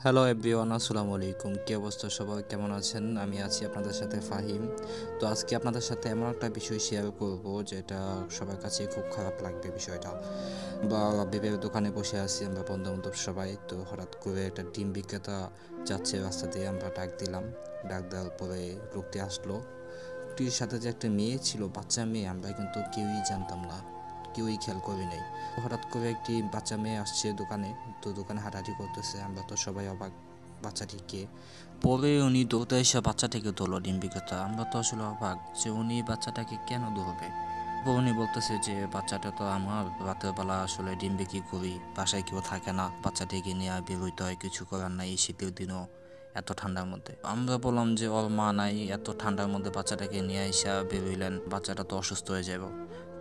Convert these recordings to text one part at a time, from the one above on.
Hello everyone, আসসালামু আলাইকুম। কি অবস্থা সবার, কেমন আছেন? আমি আছি আপনাদের সাথে ফাহিম। তো আজকে আপনাদের সাথে এমন একটা বিষয় শেয়ার করব যেটা সবার কাছে খুব খারাপ লাগবে বিষয়টা। বা বিবের দোকানে বসে আছি আমরা বন্ধু বান্ধব সবাই, তো হঠাৎ করে একটা ডিম বিক্রেতা যাচ্ছে রাস্তা দিয়ে, আমরা ডাক দিলাম। ডাক দেওয়ার পরে লোকটি আসলো। লোকটির সাথে যে একটা মেয়ে ছিল, বাচ্চা মেয়ে, আমরা কিন্তু কেউই জানতাম না, কেউই খেয়াল করি নাই। হঠাৎ করে একটি বাচ্চা মেয়ে আসছে দোকানে, তো দোকানে হাঁটাহাঁটি করতেছে, আমরা তো সবাই অবাক বাচ্চাটিকে। পরে উনি দৌড়ে এসে বাচ্চাটিকে ধরলো ডিম বিক্রেতা। আমরা তো আসলে অবাক যে উনি বাচ্চাটাকে কেন ধরবে। উনি বলতেছে যে বাচ্চাটা তো আমার, রাতের বেলা আসলে ডিম বিক্রি করি, বাসায় কেউ থাকে না, বাচ্চাটিকে নিয়ে বের হইতে হয়, কিছু করার নাই এই শীতের দিনও, এত ঠান্ডার মধ্যে। আমরা বললাম যে ওর মা নাই, এত ঠান্ডার মধ্যে বাচ্চাটাকে নিয়ে এসে বের হইলেন, বাচ্চাটা তো অসুস্থ হয়ে যাবে।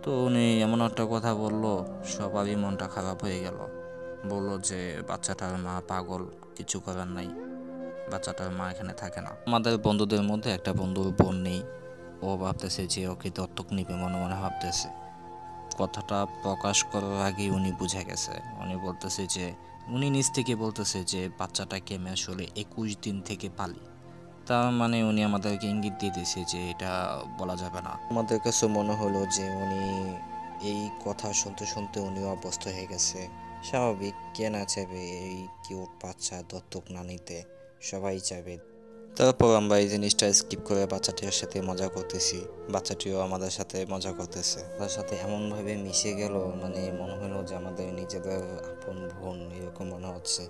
তো উনি এমন একটা কথা বলল, সবারই মনটা খারাপ হয়ে গেল। বলল যে বাচ্চাটার মা পাগল, কিছু করার নাই, বাচ্চাটার মা এখানে থাকে না। আমাদের বন্ধুদের মধ্যে একটা বন্ধুর বোন নেই, ও ভাবতেছে যে ওকে দত্তক নিবে, মনে মনে ভাবতেছে। কথাটা প্রকাশ করার আগেই উনি বুঝে গেছে। উনি বলতেছে যে, উনি নিজ থেকে বলতেছে যে বাচ্চাটাকে আমি আসলে 21 দিন থেকে পালি। তার মানে উনি আমাদেরকে ইঙ্গিত দিয়ে দিয়েছে যে এটা বলা যাবে না। আমাদের কাছে মনে হলো যে উনি এই কথা শুনতে শুনতে উনিও অভ্যস্ত হয়ে গেছে। স্বাভাবিক, কে না চাইবে এই কিউট বাচ্চা দত্তক না নিতে, সবাই চাইবে। তারপর আমরা এই জিনিসটা স্কিপ করে বাচ্চাটির সাথে মজা করতেছি, বাচ্চাটিও আমাদের সাথে মজা করতেছে। তার সাথে এমনভাবে মিশে গেল, মানে মনে হলো যে আমাদের নিজেদের আপন বোন এরকম মনে হচ্ছে।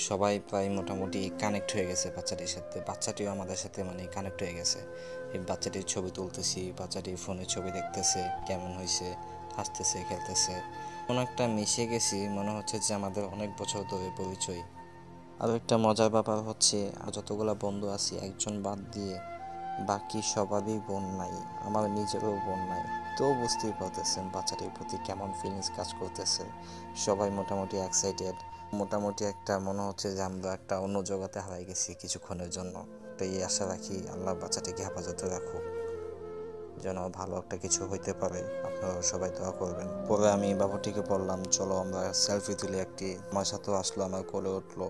সবাই প্রায় মোটামুটি কানেক্ট হয়ে গেছে বাচ্চাটির সাথে, বাচ্চাটিও আমাদের সাথে মানে কানেক্ট হয়ে গেছে। এই বাচ্চাটির ছবি তুলতেছি, বাচ্চাটির ফোনে ছবি দেখতেছে কেমন হয়েছে, হাসতেছে খেলতেছে, কোনো একটা মিশে গেছি, মনে হচ্ছে যে আমাদের অনেক বছর ধরে পরিচয়। আরও একটা মজার ব্যাপার হচ্ছে, আর যতগুলো বন্ধু আছি একজন বাদ দিয়ে বাকি সবারই বোন নাই, আমার নিজেরও বোন নাই। তো বুঝতেই পারতেছেন বাচ্চাটির প্রতি কেমন ফিলিংস কাজ করতেছে। সবাই মোটামুটি এক্সাইটেড, মোটামুটি একটা মনে হচ্ছে যে আমরা একটা অন্য জগতে হারাই গেছি কিছুক্ষণের জন্য। তো এই আশা রাখি আল্লাহ বাচ্চাটিকে হেফাজতে রাখুক, যেন ভালো একটা কিছু হইতে পারে। আপনারা সবাই দোয়া করবেন। পরে আমি বাবুটিকে বললাম চলো আমরা সেলফি তুলি একটি। আমার সাথেও আসলো, আমার কোলে উঠলো,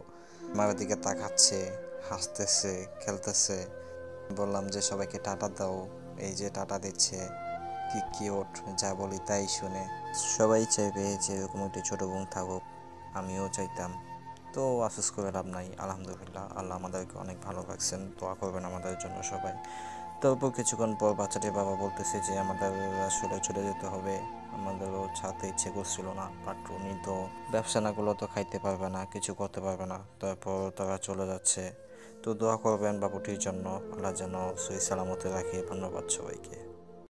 আমার দিকে তাকাচ্ছে, হাসতেছে খেলতেছে। বললাম যে সবাইকে টাটা দাও, এই যে টাটা দিচ্ছে, কি কিউট, যা বলি তাই শুনে। সবাই চাইবে যে এরকম একটি ছোটো বোন থাকুক, আমিও চাইতাম। তো আফসোস করে লাভ নাই, আলহামদুলিল্লাহ আল্লাহ আমাদেরকে অনেক ভালো রাখছেন। দোয়া করবেন আমাদের জন্য সবাই। তারপর কিছুক্ষণ পর বাচ্চাটির বাবা বলতেছে যে আমাদের আসলে চলে যেতে হবে, আমাদেরও ছাড়তে ইচ্ছে করছিল না, বাট উনি তো ব্যবসা না করলে তো খাইতে পারবে না, কিছু করতে পারবে না। তারপর তারা চলে যাচ্ছে। তো দোয়া করবেন বাবুটির জন্য, আল্লাহ যেন সহি সালামতে রাখে। ধন্যবাদ সবাইকে।